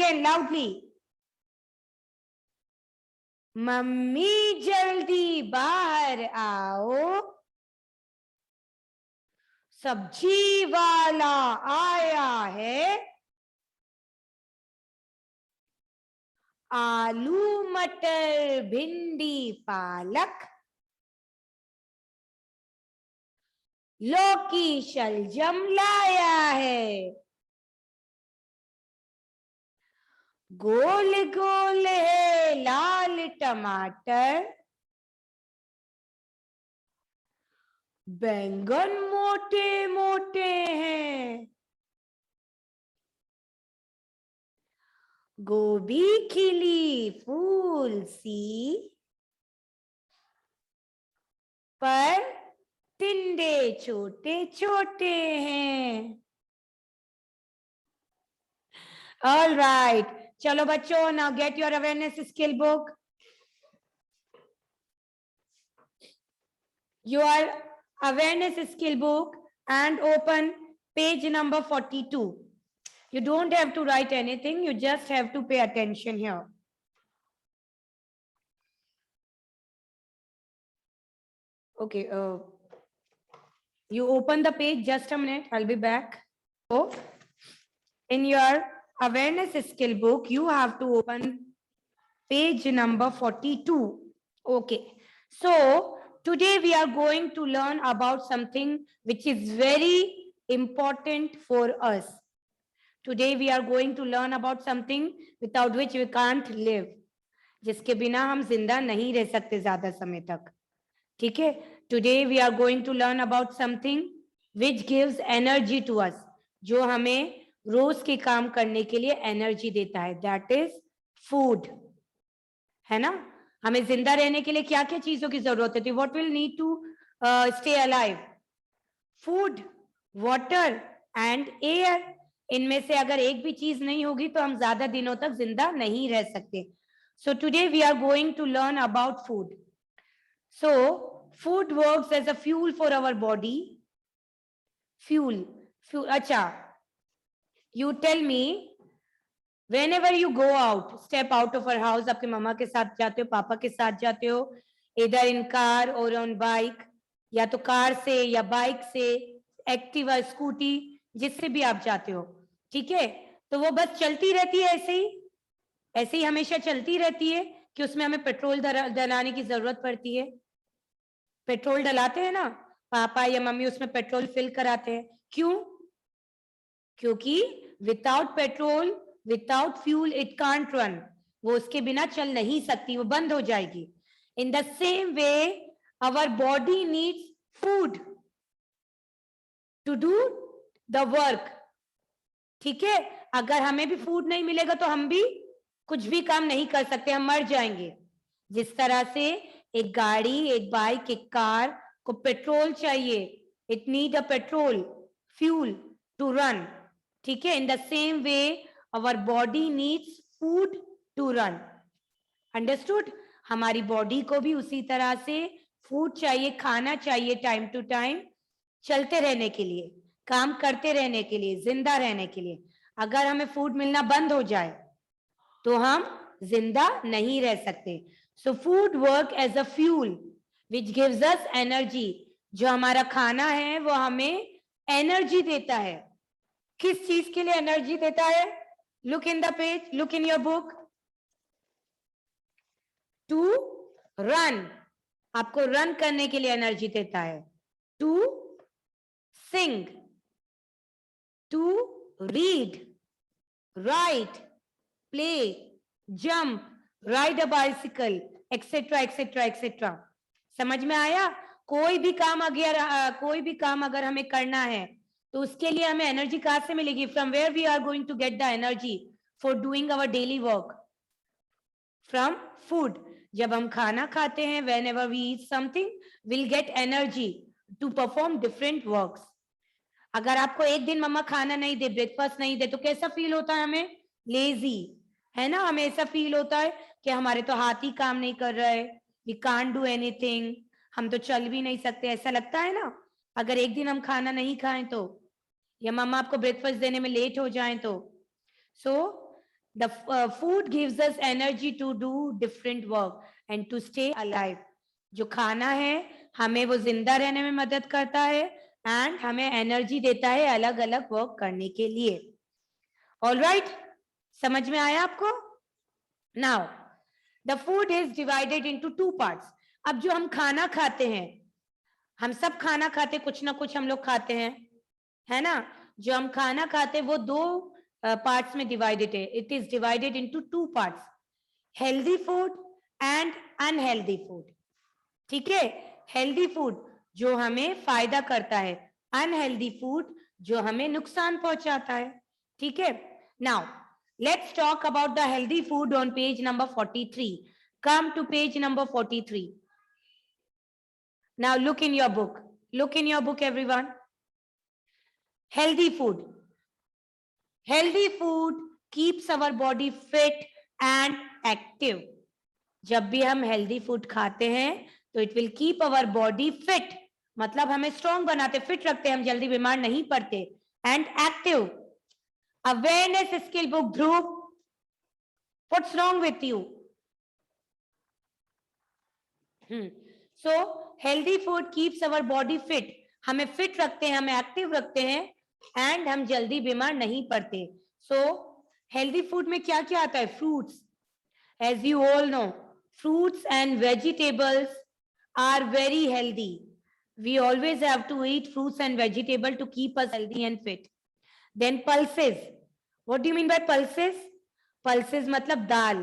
Again loudly, mummy जल्दी बाहर आओ, सब्जी वाला आया है, आलू मटर भिंडी पालक लौकी शलजम लाया है, गोल गोल है लाल टमाटर, बैंगन मोटे मोटे हैं, गोभी खिली फूल सी, पर टिंडे छोटे छोटे हैं। ऑल राइट, चलो बच्चों, now get your awareness skill book, your awareness skill book, and open page number 42. You don't have to write anything, you just have to pay attention here. Okay, you open the page, just a minute, I'll be back. So, in your awareness skill book, you have to open page number 42. Okay, so today we are going to learn about something which is very important for us. Today we are going to learn about something without which we can't live. जिसके बिना हम जिंदा नहीं रह सकते ज्यादा समय तक, ठीक है? Today we are going to learn about something which gives energy to us, जो हमें रोज के काम करने के लिए एनर्जी देता है, that is food, है ना? हमें जिंदा रहने के लिए क्या क्या चीजों की जरूरत होती है? What will need to stay alive? Food, water and air. इनमें से अगर एक भी चीज नहीं होगी तो हम ज्यादा दिनों तक जिंदा नहीं रह सकते. So today we are going to learn about food. So food works as a fuel for our body. Fuel. अच्छा. You tell me, whenever you go out, step out of our house, आपके मम्मा के साथ जाते हो, पापा के साथ जाते हो, either in car or on bike, या तो कार से या बाइक से, एक्टिवा, स्कूटी, जिससे भी आप जाते हो, ठीक है? तो वो बस चलती रहती है ऐसे ही हमेशा चलती रहती है कि उसमें हमें पेट्रोल डलाने की जरूरत पड़ती है. पेट्रोल डलाते हैं ना, पापा या मम्मी उसमें पेट्रोल फिल कराते हैं. क्यों? क्योंकि without petrol, without fuel it can't run. वो उसके बिना चल नहीं सकती, वो बंद हो जाएगी. In the same way our body needs food to do the work, ठीक है? अगर हमें भी फूड नहीं मिलेगा तो हम भी कुछ भी काम नहीं कर सकते, हम मर जाएंगे. जिस तरह से एक गाड़ी, एक बाइक, एक कार को पेट्रोल चाहिए, it need a petrol fuel to run, ठीक है? In the same way our body needs food to run. Understood? हमारी बॉडी को भी उसी तरह से फूड चाहिए, खाना चाहिए टाइम टू टाइम, चलते रहने के लिए, काम करते रहने के लिए, जिंदा रहने के लिए. अगर हमें फूड मिलना बंद हो जाए तो हम जिंदा नहीं रह सकते. So food work as a fuel which gives us energy. जो हमारा खाना है वो हमें एनर्जी देता है. किस चीज के लिए एनर्जी देता है? Look in the page, look in your book. To run, आपको रन करने के लिए एनर्जी देता है. To sing, to read, write, play, jump, ride a bicycle, etcetera etcetera etcetera. समझ में आया? कोई भी काम अगर हमें करना है तो उसके लिए हमें एनर्जी कहां से मिलेगी? From where we are going to get the energy for doing our daily work? From food. जब हम खाना खाते हैं, whenever we eat something, we'll get energy to perform different works. अगर आपको एक दिन मम्मा खाना नहीं दे, ब्रेकफास्ट नहीं दे, तो कैसा फील होता है हमें? लेजी, है ना? हमें ऐसा फील होता है कि हमारे तो हाथ ही काम नहीं कर रहा है, वी कांट डू एनीथिंग, हम तो चल भी नहीं सकते, ऐसा लगता है ना? अगर एक दिन हम खाना नहीं खाएं तो, या मम्मा आपको ब्रेकफास्ट देने में लेट हो जाए तो. सो The food gives us energy to do different work and to stay alive. जो खाना है हमें वो जिंदा रहने में मदद करता है एंड हमें एनर्जी देता है अलग अलग वर्क करने के लिए. ऑल राइट, समझ में आया आपको? Now the food is divided into 2 parts. अब जो हम खाना खाते हैं, हम सब खाना खाते, कुछ ना कुछ हम लोग खाते हैं, है ना? जो हम खाना खाते हैं वो 2 पार्ट्स में डिवाइडेड है. It is divided into 2 parts, healthy food and unhealthy food. ठीक है? हेल्दी फूड जो हमें फायदा करता है, अनहेल्दी फूड जो हमें नुकसान पहुंचाता है. ठीक है? Now let's talk about the healthy food on page number 43. Come to page number 43. Now look in your book. Look in your book, everyone. Healthy food. Healthy food keeps our body fit and active. जब भी हम healthy food खाते हैं तो it will keep our body fit. मतलब हमें strong बनाते, fit रखते, हम जल्दी बीमार नहीं पड़ते. And active. Awareness skill book, Dhruv. What's wrong with you? So healthy food keeps our body fit. हमें fit रखते हैं, हमें active रखते हैं and हम जल्दी बीमार नहीं पड़ते. So healthy food में क्या क्या आता है? Fruits. As you all know, fruits and vegetables are very healthy. We always have to eat fruits and vegetables to keep us healthy and fit. Then pulses. What do you mean by pulses? Pulses मतलब दाल.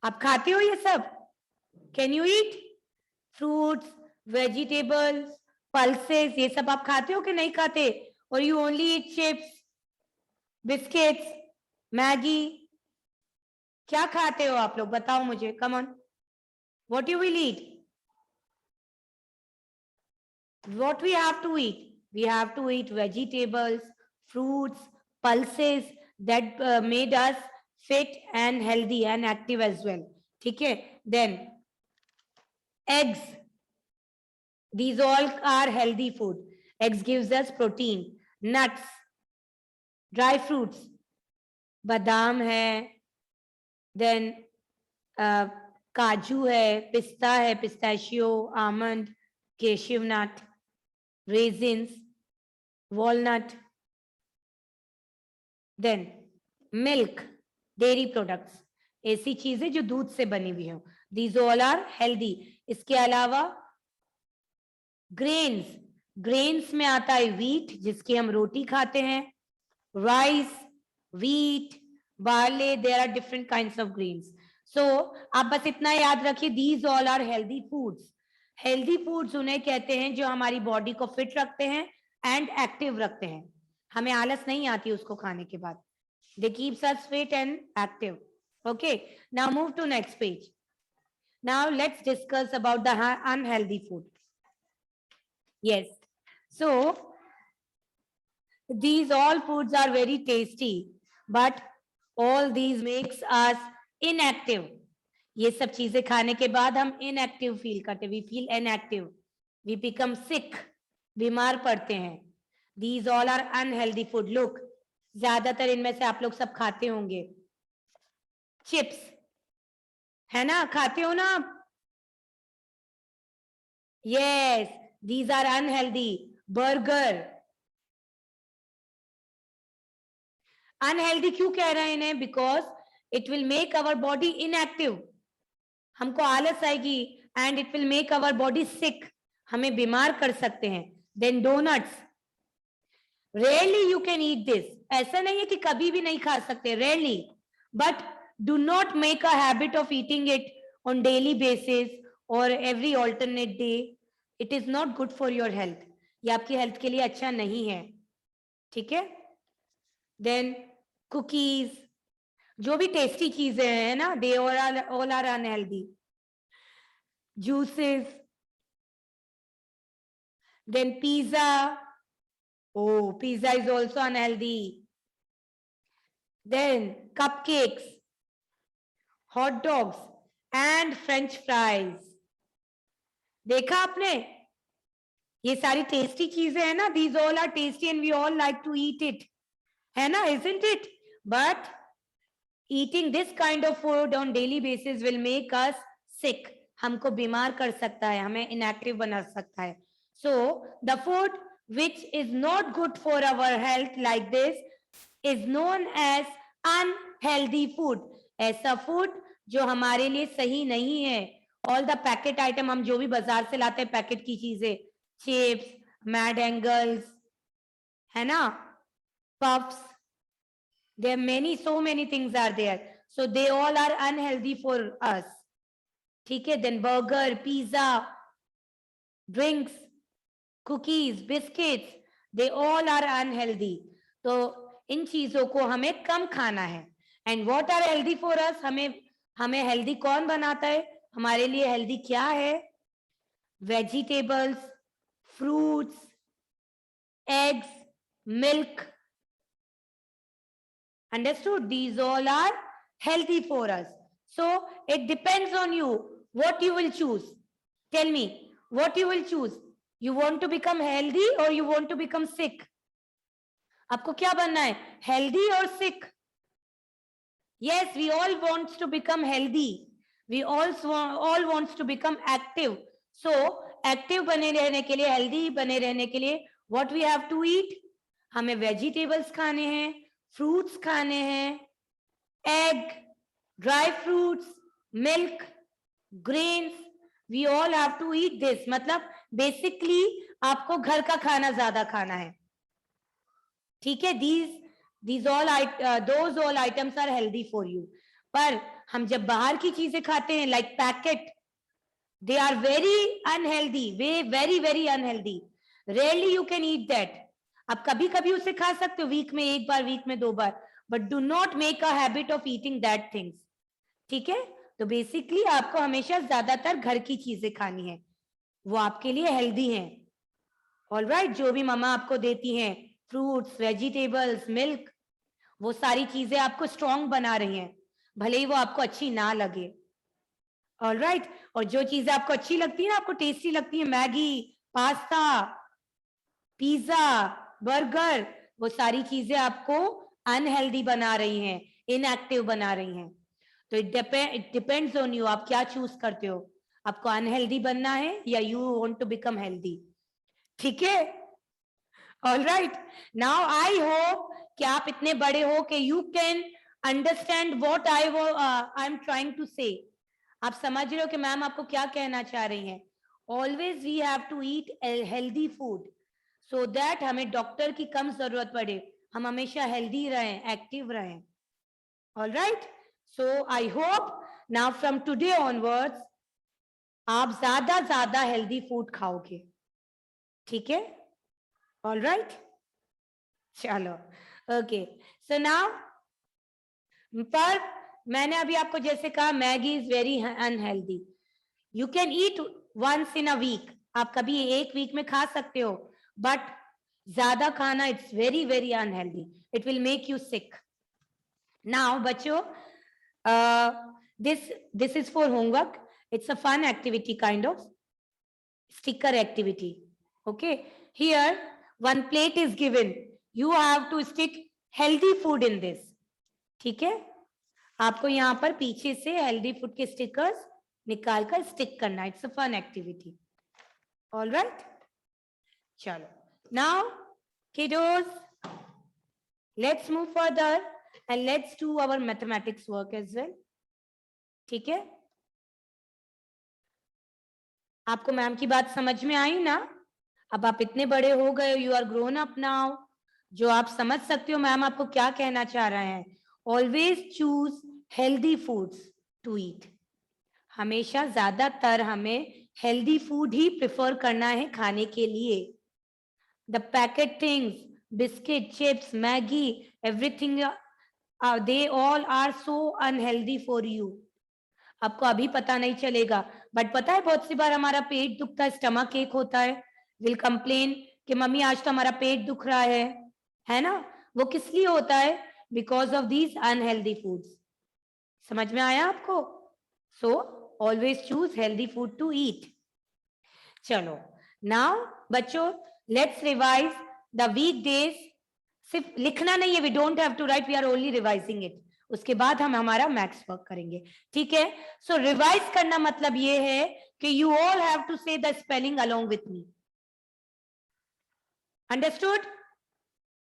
आप खाते हो ये सब? Can you eat? Fruits, vegetables, pulses, ये सब आप खाते हो कि नहीं खाते? Or you only eat chips, biscuits, Maggi? क्या खाते हो आप लोग? बताओ मुझे. Come on. What you will eat? What we have to eat? We have to eat vegetables, fruits, pulses that made us fit and healthy and active as well. ठीक है? Then eggs. These all are healthy food. Eggs gives us protein. Nuts, dry fruits, बादाम है, then काजू है, पिस्ता है, pistachio, almond, केशिव नट, raisins, walnut, then milk, dairy products, ऐसी चीजें जो दूध से बनी हुई हो. These all are healthy. इसके अलावा grains, grains में आता है wheat जिसकी हम रोटी खाते हैं, rice, wheat, barley, there are different kinds of grains. So आप बस इतना याद रखिए, these all are healthy foods. Healthy foods उन्हें कहते हैं जो हमारी बॉडी को फिट रखते हैं एंड एक्टिव रखते हैं. हमें आलस नहीं आती उसको खाने के बाद. They keeps us fit and active. Okay, now move to next page. Now let's discuss about the unhealthy food. Yes, so these all foods are very tasty, but all these makes us inactive. ये सब चीजें खाने के बाद हम inactive feel करते, we feel inactive, we become sick, बीमार पड़ते हैं. These all are unhealthy food. Look, ज्यादातर इनमें से आप लोग सब खाते होंगे. चिप्स है ना, खाते हो ना आप? Yes, these are unhealthy. Burger unhealthy क्यों कह रहे हैं इन्हें? Because it will make our body inactive. हमको आलस आएगी and it will make our body sick, हमें बीमार कर सकते हैं. Then donuts, rarely you can eat this. ऐसा नहीं है कि कभी भी नहीं खा सकते, rarely, but do not make a habit of eating it on daily basis और every alternate day. It is not good for your health. ये आपकी हेल्थ के लिए अच्छा नहीं है. ठीक है? देन कुकीज, जो भी टेस्टी चीजें हैं ना, they all are unhealthy. Juices, then pizza. Oh, pizza is also unhealthy. Then cupcakes, hot dogs and French fries. देखा आपने? ये सारी टेस्टी चीजें हैं ना. These all are tasty and we all like to eat it, है ना? Isn't it? But eating this kind of food on daily basis will make us sick. हमको बीमार कर सकता है, हमें inactive बना सकता है. So the food which is not good for our health like this is known as unhealthy food. ऐसा food जो हमारे लिए सही नहीं है. All the packet item, हम जो भी बाजार से लाते हैं पैकेट की चीजें, chips, mad angles, है ना, puffs, there are many, so many things are there, so they all are unhealthy for us. ठीक है, then burger, pizza, drinks, cookies, biscuits, they all are unhealthy. तो इन चीजों को हमें कम खाना है. And what are healthy for us? हमें healthy कौन बनाता है? हमारे लिए healthy क्या है? Vegetables, fruits, eggs, milk. Understood? These all are healthy for us. So it depends on you what you will choose. Tell me what you will choose. You want to become healthy or you want to become sick? आपको क्या बनना है? Healthy or sick? Yes, we all want to become healthy. We also all wants to become active. So active बने रहने के लिए, healthy बने रहने के लिए, what we have to eat? हमें vegetables खाने हैं, fruits खाने हैं, egg, dry fruits, milk, grains. We all have to eat this. मतलब basically आपको घर का खाना ज्यादा खाना है. ठीक है, these all those all items are healthy for you. पर हम जब बाहर की चीजें खाते हैं like packet, they are very unhealthy, very very unhealthy. Rarely you can eat that. आप कभी कभी उसे खा सकते हो, वीक में एक बार, वीक में 2 बार, but do not make a habit of eating that things. ठीक है, तो बेसिकली आपको हमेशा ज्यादातर घर की चीजें खानी है, वो आपके लिए हेल्दी हैं. ऑलराइट, जो भी मम्मा आपको देती हैं, फ्रूट्स, वेजिटेबल्स, मिल्क, वो सारी चीजें आपको स्ट्रॉन्ग बना रही हैं, भले ही वो आपको अच्छी ना लगे. ऑलराइट, और जो चीजें आपको अच्छी लगती है ना, आपको टेस्टी लगती है, मैगी, पास्ता, पिज्जा, बर्गर, वो सारी चीजें आपको अनहेल्दी बना रही हैं, इनएक्टिव बना रही हैं. तो इट डिपेंड्स ऑन यू, आप क्या चूज करते हो. आपको अनहेल्दी बनना है या you want to become healthy. ठीक है, ऑलराइट. नाउ आई होप कि आप इतने बड़े हो कि you can understand what I am trying to say. आप समझ रहे हो कि मैम आपको क्या कहना चाह रही हैं. Always we have to eat healthy food so that हमें डॉक्टर की कम जरूरत पड़े, हम हमेशा हेल्दी रहें, एक्टिव रहें. Alright, so I hope now from today onwards आप ज्यादा हेल्दी फूड खाओगे. ठीक है, ऑलराइट, चलो, ओके. सो नाउ, पर मैंने अभी आपको जैसे कहा Maggi is very unhealthy. You can eat once in a week, आप कभी एक वीक में खा सकते हो, बट ज्यादा खाना it's very very unhealthy, it will make you sick. Now बच्चों, this is for homework. It's a fun activity, kind of sticker activity. Okay, here one plate is given, you have to stick healthy food in this. ठीक है, आपको यहाँ पर पीछे से healthy food के stickers निकाल कर स्टिक करना. It's a fun activity. Alright, चलो. Now kiddos, let's move further and let's do our mathematics work as well. ठीक है, आपको मैम की बात समझ में आई ना? अब आप इतने बड़े हो गए, you are grown up now, जो आप समझ सकते हो मैम आपको क्या कहना चाह रहे हैं. Always choose healthy foods to eat. हमेशा ज्यादातर हमें हेल्दी फूड ही प्रिफर करना है खाने के लिए. The packet things, biscuit, chips, Maggi, everything, they all are so unhealthy for you. आपको अभी पता नहीं चलेगा, बट पता है बहुत सी बार हमारा पेट दुखता है, स्टमक एक होता है, विल कंप्लेन कि मम्मी आज तो हमारा पेट दुख रहा है ना? वो किस लिए होता है? Because of these unhealthy foods. समझ में आया आपको? So always choose healthy food to eat. चलो, नाउ बच्चों, let's revise the week days. सिर्फ लिखना नहीं है, we don't have to write, we are only revising it. उसके बाद हम हमारा मैथ्स वर्क करेंगे, ठीक है? सो रिवाइज करना मतलब ये है कि यू ऑल हैव टू से the spelling along with me. Understood?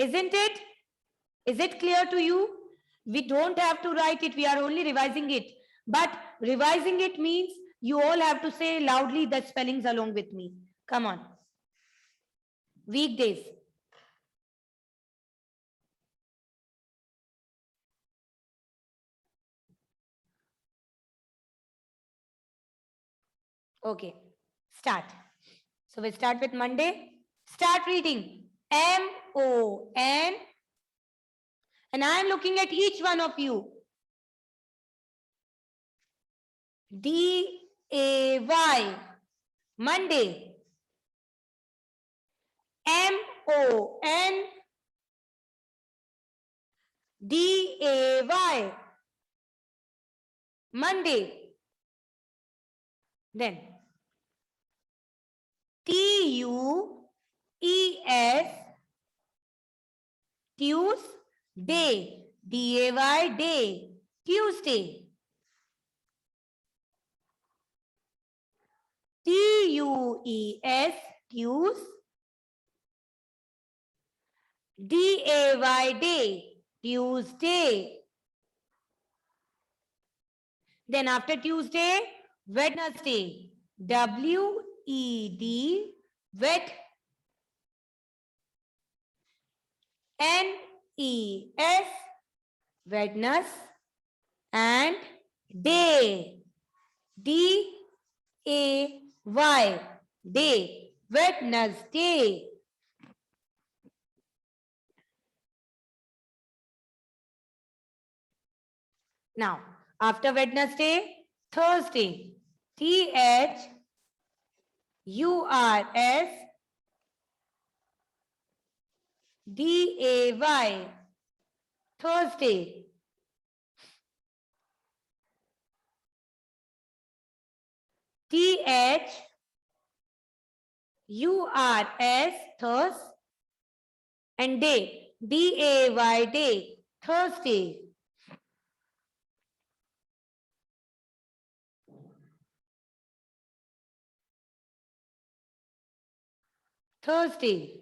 Isn't it? Is it clear to you? We don't have to write it, we are only revising it. But revising it means you all have to say loudly the spellings along with me. Come on. Weekdays. Okay, start. So we start with Monday. Start reading. M-O-N. And I am looking at each one of you. D-A-Y. Monday. M-O-N. D-A-Y. Monday. Then T-U-E-S. Tuesday. D-A-Y. Day. Tuesday. T-U-E-S. Tues. D-A-Y. Day. Tuesday. Then after Tuesday, Wednesday. W-E-D. Wed. N-E-S. Wednes. And day. D-A-Y. Day. Wednesday. Now, after Wednesday, Thursday. T-H-U-R-S. D-A-Y. Thursday. T-H-U-R-S. Thurs. And day. D-A-Y. Day. Thursday. Thursday.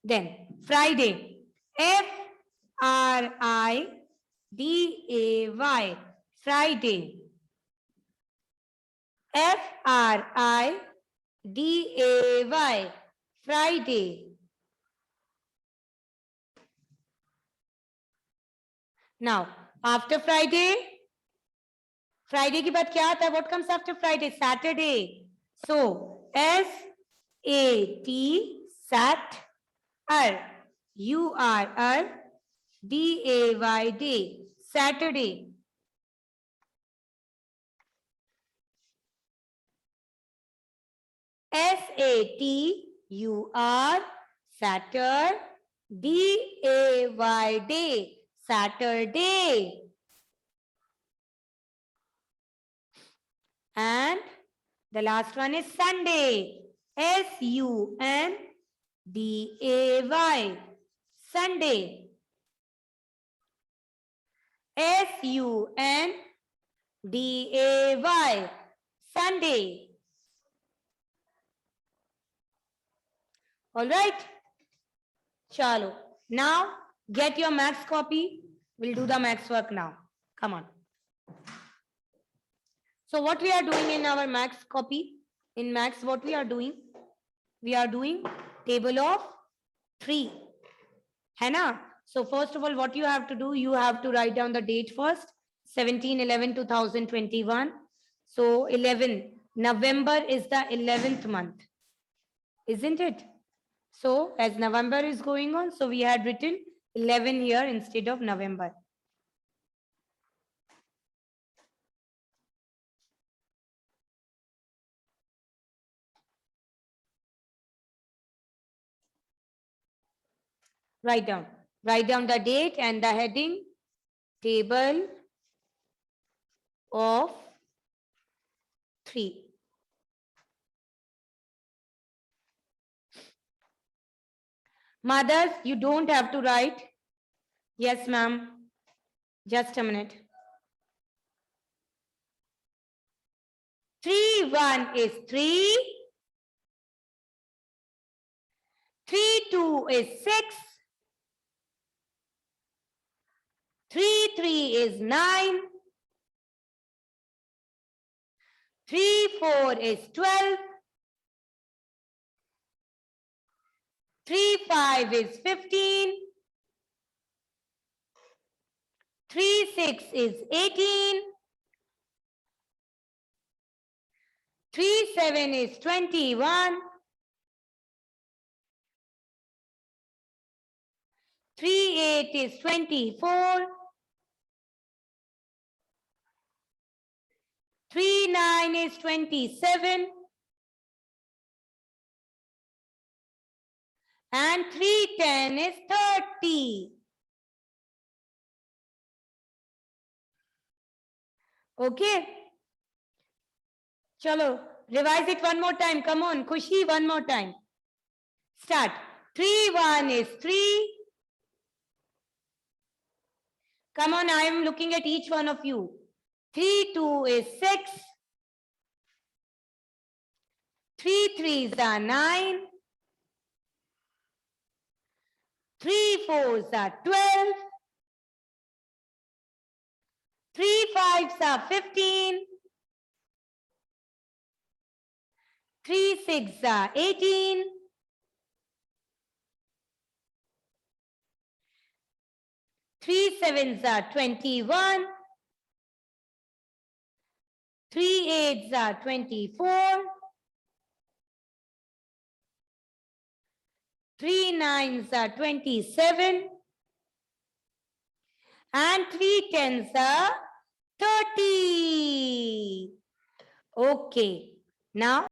Then Friday. F-R-I-D-A-Y. Friday. F-R-I-D-A-Y. Friday. Now, after Friday, Friday के बाद क्या आता है? What comes after Friday? Saturday. So, S-A-T, Sat, R, U-R-R, D-A-Y, day, Saturday. S-A-T-U-R, Saturn, D-A-Y, day, Saturday. And the last one is Sunday. S-U-N-D-A-Y. Sunday. S-U-N-D-A-Y. Sunday. All right. Chalo. Now get your maths copy. We'll do the maths work now. Come on. So what we are doing in our maths copy? In maths, what we are doing? We are doing table of 3. है ना? So first of all, what you have to do, you have to write down the date first, 17/11/2021. So 11, November is the 11th month, isn't it? So as November is going on, so we had written 11 here instead of November. Write down the date and the heading, table of 3. Mothers, you don't have to write. Yes, ma'am. Just a minute. 3, 1 is 3. 3, 2 is 6. 3, 3 is 9. 3, 4 is 12. 3, 5 is 15. 3, 6 is 18. 3, 7 is 21. 3, 8 is 24. 3, 9 is 27. And 3, 10 is 30. Okay. Chalo, revise it one more time. Come on, Khushi, one more time. Start. 3, 1 is 3. Come on, I am looking at each one of you. 3, 2 is 6. 3, 3s are 9. 3, 4s are 12. 3, 5s are 15. 3, 6s are 18. 3, 7s are 21. 3, 8s are 24. 3, 9s are 27. And 3, 10s are 30. Okay. Now